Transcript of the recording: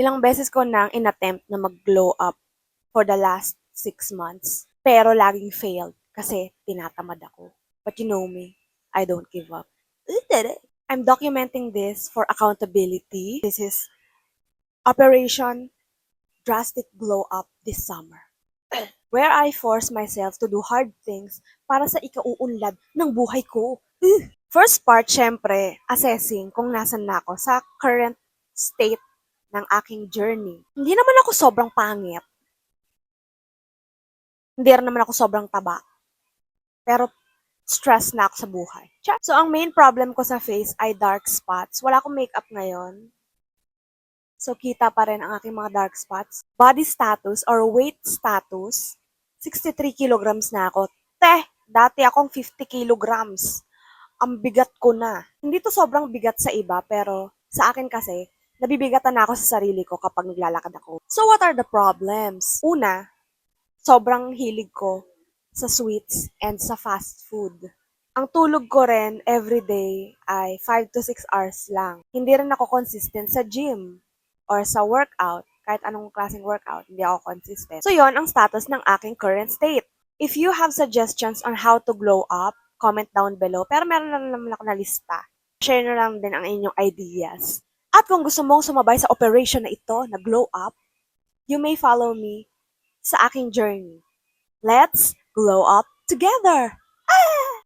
Ilang beses ko nang inattempt na mag-glow up for the last 6 months. Pero laging failed kasi tinatamad ako. But you know me, I don't give up. I'm documenting this for accountability. This is Operation Drastic Glow Up this summer, where I force myself to do hard things para sa ikauunlad ng buhay ko. First part, syempre, assessing kung nasan na ako sa current state ng aking journey. Hindi naman ako sobrang pangit. Hindi rin naman ako sobrang taba. Pero stress na ako sa buhay. So, ang main problem ko sa face ay dark spots. Wala akong makeup ngayon. So, kita pa rin ang aking mga dark spots. Body status or weight status, 63 kilograms na ako. Dati akong 50 kilograms. Ang bigat ko na. Hindi to sobrang bigat sa iba, pero sa akin kasi, nabibigatan na ako sa sarili ko kapag naglalakad ako. So, what are the problems? Una, sobrang hilig ko sa sweets and sa fast food. Ang tulog ko rin everyday ay 5 to 6 hours lang. Hindi rin ako consistent sa gym or sa workout. Kahit anong klaseng workout, hindi ako consistent. So, yon ang status ng aking current state. If you have suggestions on how to glow up, comment down below. Pero meron na naman ako na lista. Share na lang din ang inyong ideas. At kung gusto mong sumabay sa operation na ito, na glow up, you may follow me sa aking journey. Let's glow up together!